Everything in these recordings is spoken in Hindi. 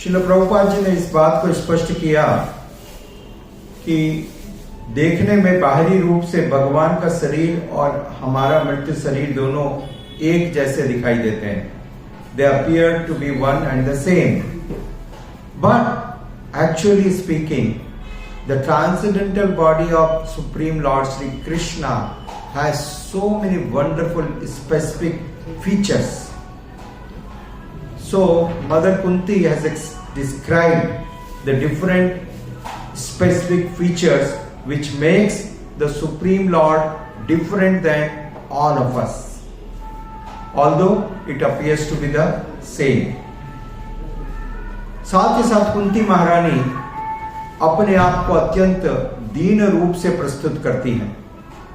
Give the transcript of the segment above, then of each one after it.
श्रील प्रभुपाद जी ने इस बात को स्पष्ट किया कि देखने में बाहरी रूप से भगवान का शरीर और हमारा मृत्यु शरीर दोनों एक जैसे दिखाई देते हैं. They appear to be one and the same. But actually speaking, the transcendental body of Supreme Lord Sri Krishna has so many wonderful specific features. So Mother Kunti has described the different specific features which makes the Supreme Lord different than all of us, although it appears to be the same. साथ ही साथ कुंती महारानी अपने आप को अत्यंत दीन रूप से प्रस्तुत करती हैं.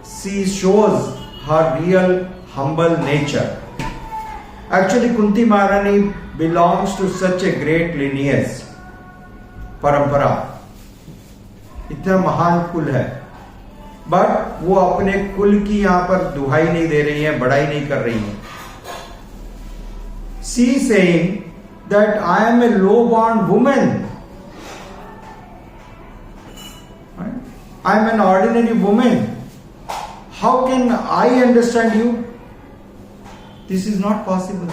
She shows her real humble nature. Actually Kunti महारानी belongs to such a great lineage, परंपरा, इतना महान कुल है, बट वो अपने कुल की यहां पर दुहाई नहीं दे रही है, बड़ाई नहीं कर रही है. She is saying that I am a low-born woman. I am an ordinary woman. How can I understand you? This is not possible.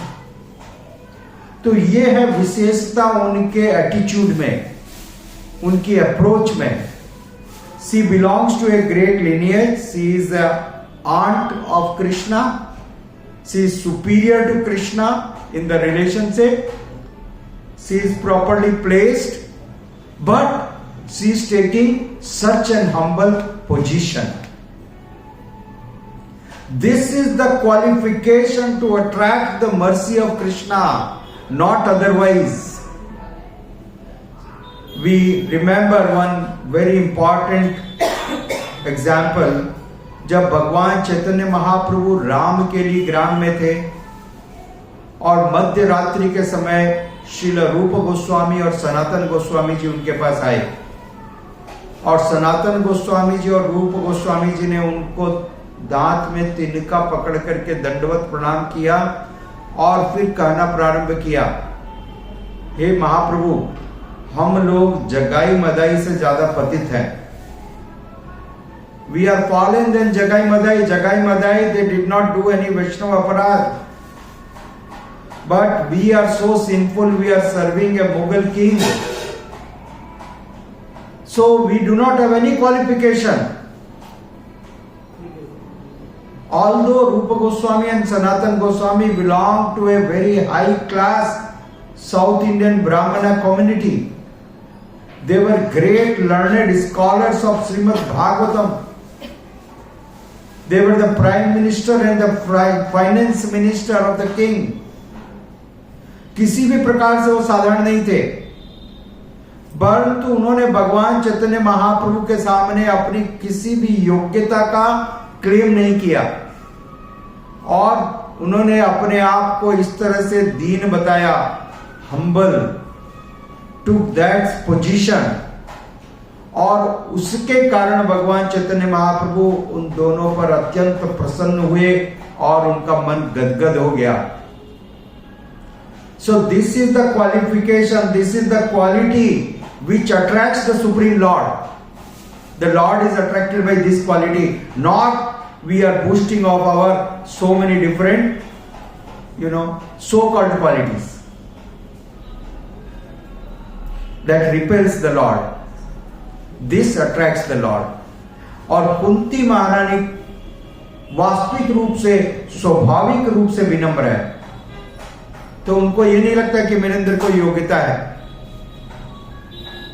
तो ये है विशेषता उनके एटीट्यूड में, उनकी अप्रोच में. She belongs to a great lineage. She is a aunt of Krishna. She is superior to Krishna in the relationship. She is properly placed, but she is taking such an humble position. This is the qualification to attract the mercy of Krishna, not otherwise. We remember one very important example. जब भगवान चैतन्य महाप्रभु राम के लिए ग्राम में थे और मध्य रात्रि के समय श्रील रूप गोस्वामी और सनातन गोस्वामी जी उनके पास आए, और सनातन गोस्वामी जी और रूप गोस्वामी जी ने उनको दांत में तिनका पकड़ करके दंडवत प्रणाम किया और फिर कहना प्रारंभ किया, हे महाप्रभु, हम लोग जगाई मदाई से ज्यादा पतित हैं. We are fallen than Jagai Madai. Jagai Madai, they did not do any Vaishnava aparad. But we are so sinful, we are serving a Mughal king. So we do not have any qualification. Although Rupa Goswami and Sanatan Goswami belong to a very high class South Indian Brahmana community, they were great learned scholars of Srimad Bhagavatam. They were the prime minister and the finance minister of the king. किसी भी प्रकार से वो साधारण नहीं थे, परंतु उन्होंने भगवान चैतन्य महाप्रभु के सामने अपनी किसी भी योग्यता का क्लेम नहीं किया और उन्होंने अपने आप को इस तरह से दीन बताया, humble, took that position. और उसके कारण भगवान चैतन्य महाप्रभु उन दोनों पर अत्यंत प्रसन्न हुए और उनका मन गदगद हो गया. So this is the qualification, this is the quality which attracts the Supreme Lord. The Lord is attracted by this quality, not we are boasting of our so many different, so-called qualities that repels the Lord. This attracts the Lord. और कुंती महारानी वास्तविक रूप से, स्वाभाविक रूप से विनम्र है, तो उनको ये नहीं लगता कि मेरे अंदर कोई योग्यता है.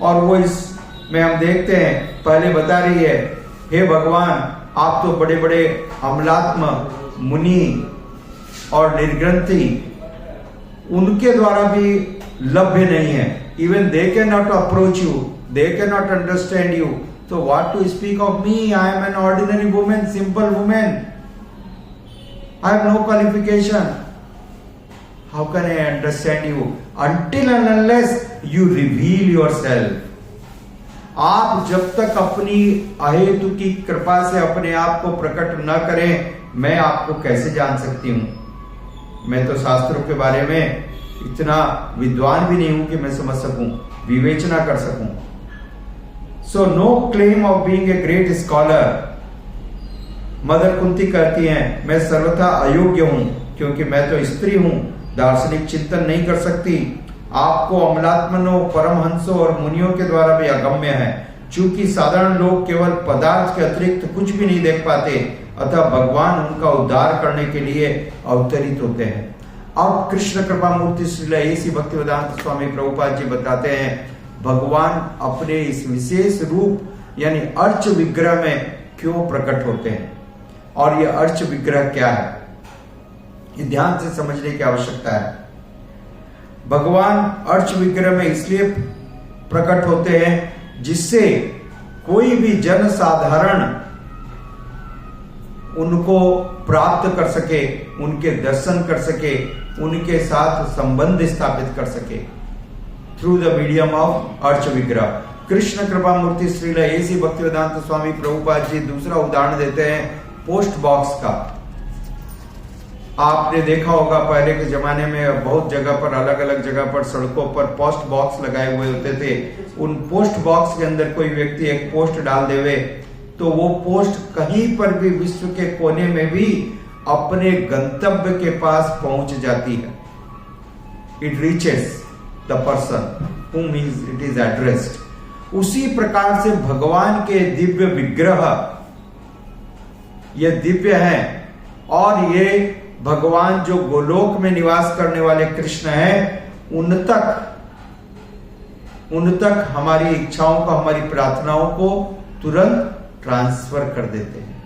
और वो इसमें हम देखते हैं, पहले बता रही है, हे भगवान, आप तो बड़े बड़े अमलात्म मुनि और निर्ग्रंथी, उनके द्वारा भी लभ्य नहीं है. Even they cannot approach you, they cannot understand you. So what to speak of me? I am an ordinary woman, simple woman. I have no qualification. How can I understand you? Until and unless you reveal yourself. आप जब तक अपनी अहेतु की कृपा से अपने आप को प्रकट न करें, मैं आपको कैसे जान सकती हूं? मैं तो शास्त्रों के बारे में इतना विद्वान भी नहीं हूं कि मैं समझ सकूं, विवेचना कर सकूं। So no claim of being a great scholar. Mother Kunti कहती हैं, मैं सर्वथा अयोग्य हूं क्योंकि मैं तो स्त्री हूं, दार्शनिक चिंतन नहीं कर सकती। आपको अमलात्मनों, परमहंसों और मुनियों के द्वारा भी अगम्य है। चूंकि साधारण लोग केवल पदार्थ के अतिरिक्त कुछ भी नहीं देख पाते, अतः भगवान उनका उद्धार करने के लिए अवतरित होते हैं। अब कृष्ण कृपा मूर्ति श्रील ऐसी भक्तिवेदांत स्वामी प्रभुपाद जी बताते हैं, भगवान अपने इस विशेष रूप यानी अर्च विग्रह में क्यों प्रकट होते हैं और यह अर्च विग्रह क्या है, ये ध्यान से समझने की आवश्यकता है। भगवान अर्च विग्रह में इसलिए प्रकट होते हैं जिससे कोई भी जन साधारण उनको प्राप्त कर सके, उनके दर्शन कर सके, उनके साथ संबंध स्थापित कर सके through the medium of urge विग्रह। कृष्ण कृपा मूर्ति श्रील ऐसी भक्तिवेदांत स्वामी प्रभुपाद जी दूसरा उदाहरण देते हैं पोस्ट बॉक्स का। आपने देखा होगा पहले के जमाने में बहुत जगह पर, अलग अलग जगह पर, सड़कों पर पोस्ट बॉक्स लगाए हुए होते थे। उन पोस्ट बॉक्स के अंदर कोई व्यक्ति एक पोस्ट डाल देवे तो वो पोस्ट कहीं पर भी विश्व के कोने में भी अपने गंतव्य के पास पहुंच जाती है। It reaches the person whom it is addressed। उसी प्रकार से भगवान के दिव्य विग्रह ये दिव्य हैं और ये भगवान जो गोलोक में निवास करने वाले कृष्ण हैं उन तक हमारी इच्छाओं को, हमारी प्रार्थनाओं को तुरंत ट्रांसफर कर देते हैं।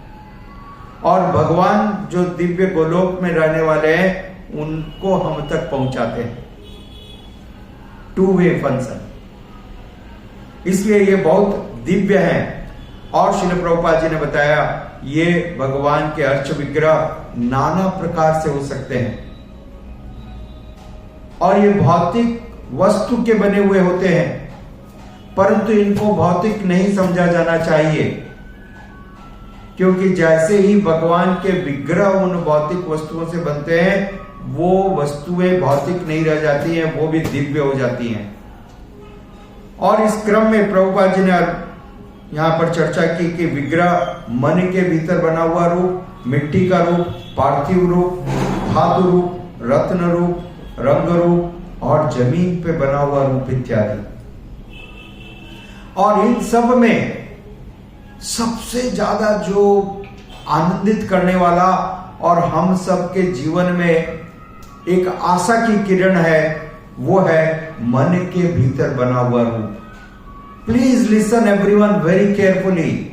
और भगवान जो दिव्य गोलोक में रहने वाले हैं उनको हम तक पहुंचाते हैं। टू वे फंक्शन, इसलिए ये बहुत दिव्य है। और श्रील प्रभुपाद जी ने बताया ये भगवान के अर्च विग्रह नाना प्रकार से हो सकते हैं और ये भौतिक वस्तु के बने हुए होते हैं, परंतु इनको भौतिक नहीं समझा जाना चाहिए, क्योंकि जैसे ही भगवान के विग्रह उन भौतिक वस्तुओं से बनते हैं वो वस्तुएं भौतिक नहीं रह जाती हैं, वो भी दिव्य हो जाती हैं। और इस क्रम में प्रभुपाद जी ने यहां पर चर्चा की कि विग्रह मन के भीतर बना हुआ रूप, मिट्टी का रूप, पार्थिव रूप, धातु रूप, रत्न रूप, रंग रूप और जमीन पे बना हुआ रूप इत्यादि। और इन सब में सबसे ज्यादा जो आनंदित करने वाला और हम सबके जीवन में एक आशा की किरण है वो है मन के भीतर बना हुआ रूप। Please listen everyone very carefully.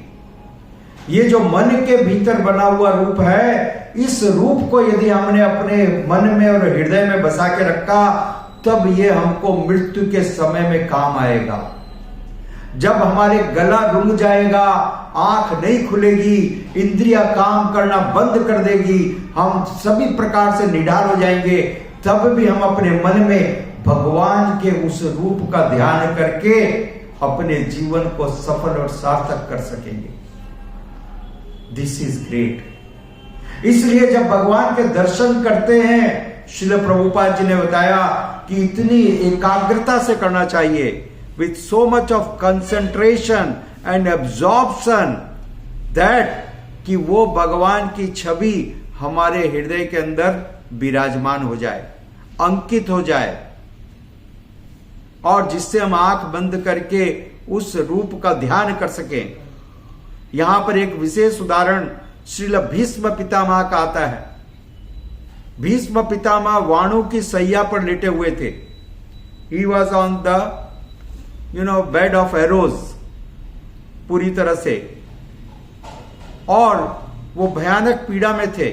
ये जो मन के भीतर बना हुआ रूप है, इस रूप को यदि हमने अपने मन में और हृदय में बसा के रखा तब ये हमको मृत्यु के समय में काम आएगा। जब हमारे गला रुंग जाएगा, आंख नहीं खुलेगी, इंद्रियां काम करना बंद कर देगी, हम सभी प्रकार से निढाल हो जाएंगे, तब भी हम अपने मन में भगवान के उस रूप का ध्यान करके अपने जीवन को सफल और सार्थक कर सकेंगे। This is great. इसलिए जब भगवान के दर्शन करते हैं, श्रील प्रभुपाद जी ने बताया कि इतनी एकाग्रता से करना चाहिए, with so much of concentration and absorption that कि वो भगवान की छवि हमारे हृदय के अंदर विराजमान हो जाए, अंकित हो जाए, और जिससे हम आंख बंद करके उस रूप का ध्यान कर सकें। यहां पर एक विशेष उदाहरण श्रील भीष्म पितामह का आता है। भीष्म पितामह वाणों की सैया पर लेटे हुए थे। He was on the bed of arrows पूरी तरह से, और वो भयानक पीड़ा में थे,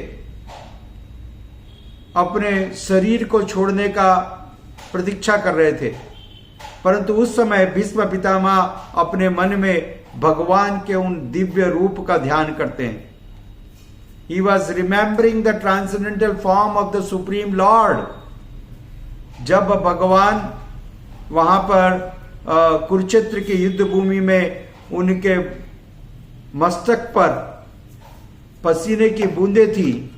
अपने शरीर को छोड़ने का प्रतीक्षा कर रहे थे। परंतु उस समय भीष्म पितामह अपने मन में भगवान के उन दिव्य रूप का ध्यान करते हैं। He was remembering the transcendental form of the Supreme Lord। जब भगवान वहां पर कुरुक्षेत्र की युद्ध भूमि में उनके मस्तक पर पसीने की बूंदें थी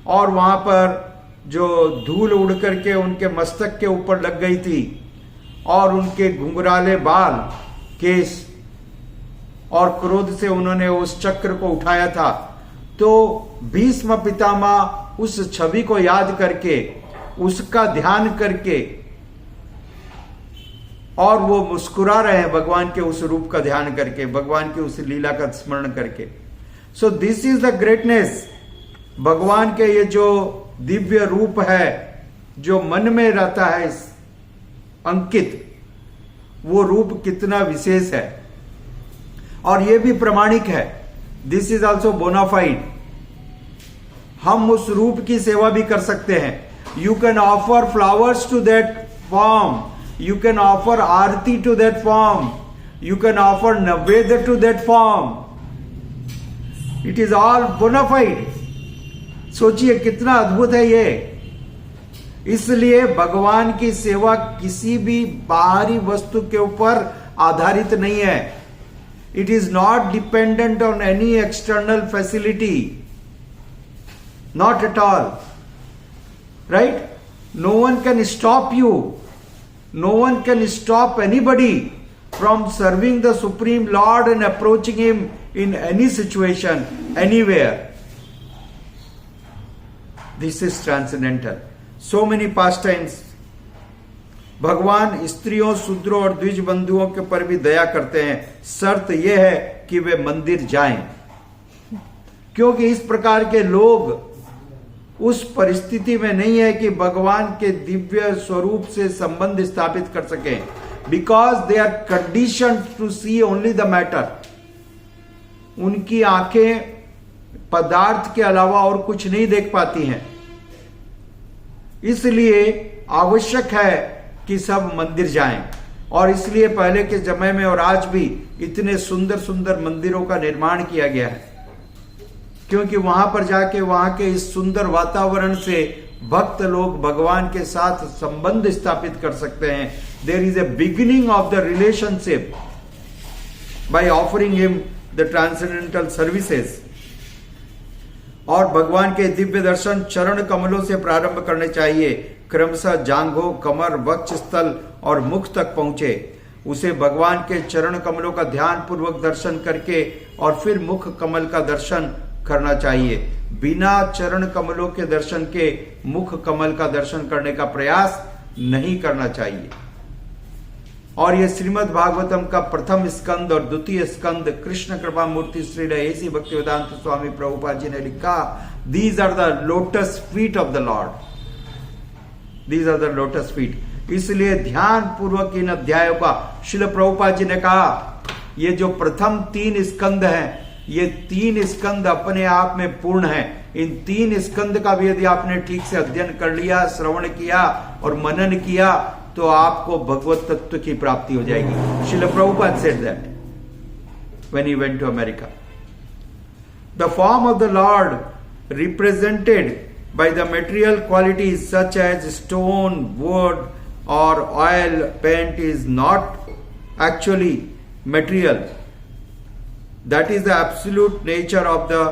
और वहां पर जो धूल उड़ करके उनके मस्तक के ऊपर लग गई थी और उनके घुंघराले बाल, केस, और क्रोध से उन्होंने उस चक्र को उठाया था। तो भीष्म पितामह उस छवि को याद करके, उसका ध्यान करके, और वो मुस्कुरा रहे हैं भगवान के उस रूप का ध्यान करके, भगवान की उस लीला का स्मरण करके। So this is the greatness. भगवान के ये जो दिव्य रूप है जो मन में रहता है अंकित, वो रूप कितना विशेष है। और ये भी प्रमाणिक है, दिस इज ऑल्सो बोनाफाइड। हम उस रूप की सेवा भी कर सकते हैं। You can offer flowers to that form, you can offer aarti to that form, you can offer नैवेद्य to that form, it is all bona fide। सोचिए कितना अद्भुत है ये। इसलिए भगवान की सेवा किसी भी बाहरी वस्तु के ऊपर आधारित नहीं है। It is not dependent on any external facility, not at all, right? No one can stop you, no one can stop anybody from serving the Supreme Lord and approaching Him in any situation, anywhere. This is transcendental. So many pastimes. भगवान स्त्रियों, शूद्रों और द्विज बंधुओं के पर भी दया करते हैं। शर्त यह है कि वे मंदिर जाएं, क्योंकि इस प्रकार के लोग उस परिस्थिति में नहीं है कि भगवान के दिव्य स्वरूप से संबंध स्थापित कर सकें, because they are conditioned to see only the matter. उनकी आंखें पदार्थ के अलावा और कुछ नहीं देख पाती हैं। इसलिए आवश्यक है कि सब मंदिर जाएं, और इसलिए पहले के समय में और आज भी इतने सुंदर सुंदर मंदिरों का निर्माण किया गया है, क्योंकि वहां पर जाके वहां के इस सुंदर वातावरण से भक्त लोग भगवान के साथ संबंध स्थापित कर सकते हैं। There is a beginning of the relationship by offering him the transcendental services. और भगवान के दिव्य दर्शन चरण कमलों से प्रारंभ करने चाहिए। क्रमशः जांघों, कमर, वक्ष स्थल और मुख तक पहुंचे। उसे भगवान के चरण कमलों का ध्यान पूर्वक दर्शन करके और फिर मुख कमल का दर्शन करना चाहिए। बिना चरण कमलों के दर्शन के मुख कमल का दर्शन करने का प्रयास नहीं करना चाहिए। और यह श्रीमद् भागवतम का प्रथम स्कंद और द्वितीय स्कंद कृष्ण कृपा मूर्ति श्री ऐसी भक्तिवेदांत स्वामी प्रभुपाद जी ने लिखा, these are the lotus feet of the lord, these are the lotus feet. इसलिए ध्यान पूर्वक इन अध्यायों का, श्रील प्रभुपाद जी ने कहा, ये जो प्रथम 3 स्कंद हैं, ये 3 स्कंद अपने आप में पूर्ण है। इन 3 स्कंद का भी यदि आपने ठीक से अध्ययन कर लिया, श्रवण किया और मनन किया, तो आपको भगवत तत्व की प्राप्ति हो जाएगी। Srila Prabhupada said that when he went to America. The form of the lord represented by the material qualities such as stone, wood और oil paint is not actually material. That is the absolute nature of the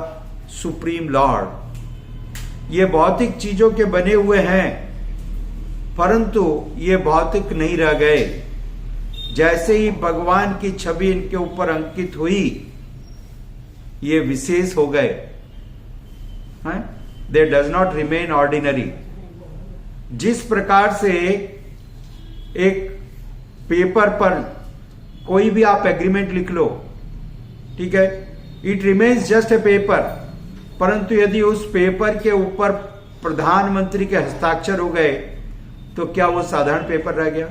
Supreme Lord. ये भौतिक चीजों के बने हुए हैं, परंतु ये भौतिक नहीं रह गए। जैसे ही भगवान की छवि इनके ऊपर अंकित हुई, ये विशेष हो गए। They does not remain ordinary. जिस प्रकार से एक पेपर पर कोई भी आप एग्रीमेंट लिख लो, ठीक है, it remains just a paper, परंतु यदि उस पेपर के ऊपर प्रधानमंत्री के हस्ताक्षर हो गए तो क्या वो साधारण पेपर रह गया?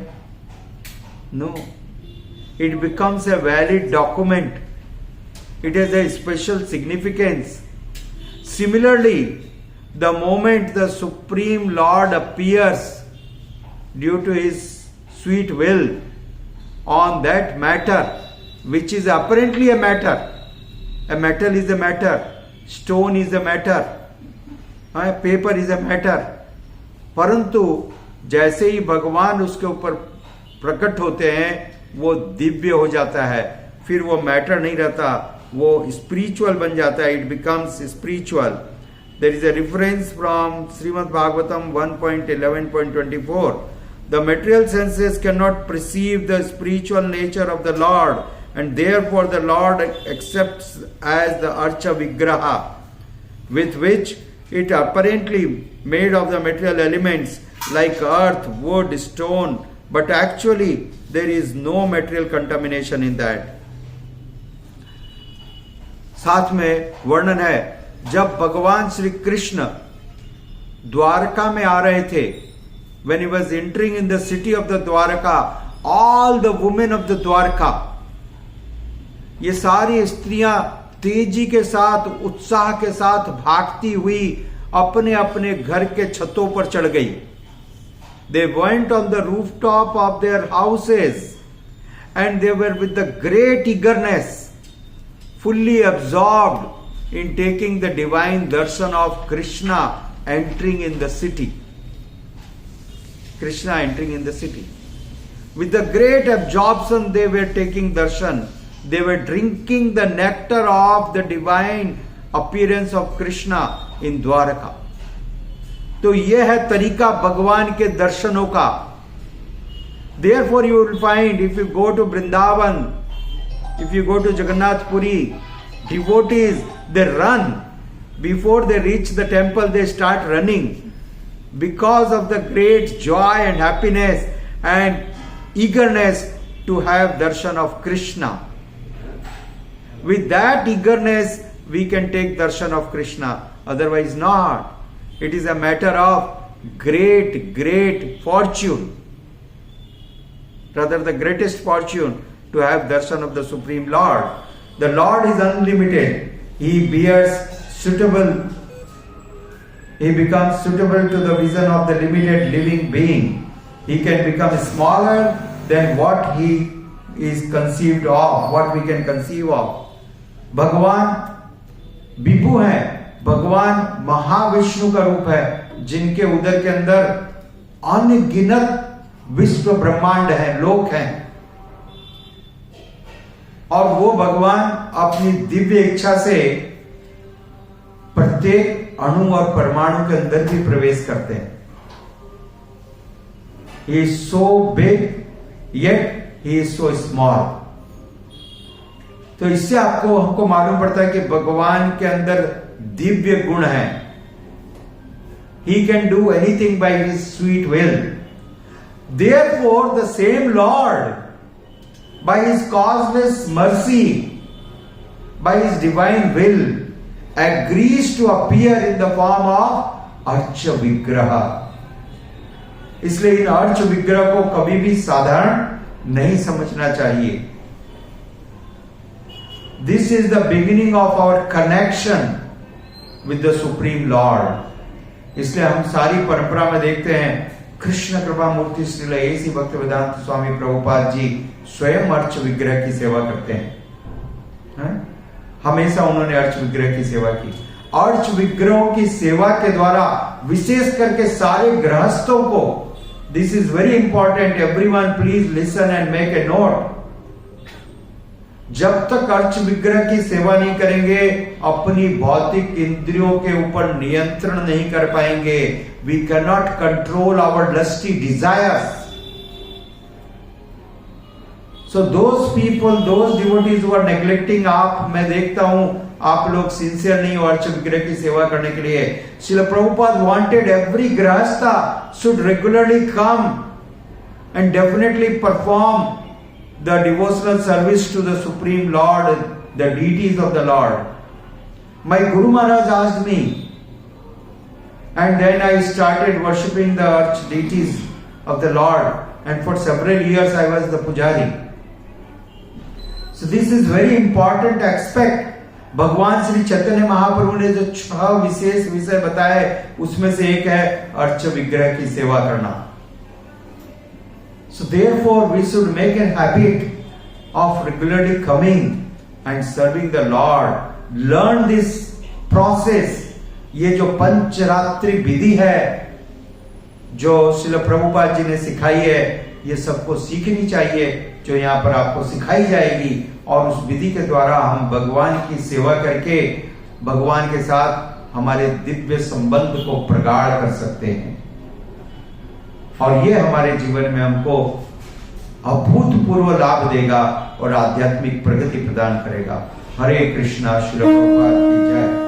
No, it becomes a valid document, it has a special significance. Similarly, the moment the supreme lord appears due to his sweet will on that matter, which is apparently a matter. A metal is a matter, stone is a matter, paper is a matter. परंतु जैसे ही भगवान उसके ऊपर प्रकट होते हैं, वो दिव्य हो जाता है। फिर वो मैटर नहीं रहता, वो स्पिरिचुअल बन जाता है। It becomes spiritual. There is a reference from Srimad Bhagavatam 1.11.24. The material senses cannot perceive the spiritual nature of the Lord, and therefore the Lord accepts as the Archa Vigraha, with which it apparently made of the material elements like earth, wood, stone, but actually there is no material contamination in that. साथ में वर्णन है, जब भगवान श्री कृष्ण द्वारका में आ रहे थे, when he was entering in the city of the Dwarka, all the women of the Dwarka, ये सारी स्त्रियां तेजी के साथ, उत्साह के साथ भागती हुई अपने अपने घर के छतों पर चढ़ गई. They went on the rooftop of their houses and they were with the great eagerness, fully absorbed in taking the divine darshan of Krishna entering in the city. Krishna entering in the city. With the great absorption they were taking darshan. They were drinking the nectar of the divine appearance of Krishna in Dwaraka. तो यह है तरीका भगवान के दर्शनों का. Therefore you will find, if you go to Vrindavan, if you go to Jagannath Puri, devotees, they run. Before they reach the temple, they start running because of the great joy and happiness and eagerness to have darshan of Krishna. With that eagerness, we can take darshan of Krishna. Otherwise not. It is a matter of great fortune. Rather the greatest fortune to have darshan of the Supreme Lord. The Lord is unlimited. He becomes suitable to the vision of the limited living being. He can become smaller than what he is conceived of, what we can conceive of. भगवान विभु हैं. भगवान महाविष्णु का रूप है, जिनके उदर के अंदर अनगिनत विश्व ब्रह्मांड है, लोक हैं. और वो भगवान अपनी दिव्य इच्छा से प्रत्येक अणु और परमाणु के अंदर भी प्रवेश करते हैं. He is so big, yet he is so small. तो इससे हमको मालूम पड़ता है कि भगवान के अंदर दिव्य गुण है. He can do anything by his sweet will. Therefore, the same Lord, by his causeless mercy, by his divine will, agrees to appear in the form of Archa Vigraha. इसलिए इन अर्च विग्रह को कभी भी साधारण नहीं समझना चाहिए. This is the beginning of our connection with the Supreme Lord. इसलिए हम सारी परंपरा में देखते हैं, कृष्ण कृपा मूर्ति श्रील ऐसी भक्तिवेदांत स्वामी प्रभुपाद जी स्वयं अर्च विग्रह की सेवा करते हैं. हमेशा उन्होंने अर्च विग्रह की सेवा की. अर्च विग्रहों की सेवा के द्वारा विशेष करके सारे गृहस्थों को, this is very important, everyone please listen and make a note. जब तक अर्च विग्रह की सेवा नहीं करेंगे, अपनी भौतिक इंद्रियों के ऊपर नियंत्रण नहीं कर पाएंगे. We can not control our lusty desires. So those people, those devotees who are neglecting, मैं देखता हूं आप लोग सिंसियर नहीं हो अर्च विग्रह की सेवा करने के लिए. Srila Prabhupada wanted every गृहस्था should regularly come and definitely perform the devotional service to the Supreme Lord, the deities of the Lord. My Guru Maharaj asked me, and then I started worshipping the arch deities of the Lord, and for several years I was the pujari. So this is very important aspect. भगवान श्री चैतन्य महाप्रभु ने जो 6 विशेष विषय बताए, उसमें से एक है अर्च विग्रह की सेवा करना. So therefore we should make a habit of regularly coming and serving the Lord. Learn this process. ये जो पंचरात्रि विधि है जो श्रील प्रभुपाद जी ने सिखाई है, ये सबको सीखनी चाहिए, जो यहाँ पर आपको सिखाई जाएगी. और उस विधि के द्वारा हम भगवान की सेवा करके भगवान के साथ हमारे दिव्य संबंध को प्रगाढ़ कर सकते हैं और ये हमारे जीवन में हमको अभूतपूर्व लाभ देगा और आध्यात्मिक प्रगति प्रदान करेगा। हरे कृष्णा। श्री प्रभुपाद की जय।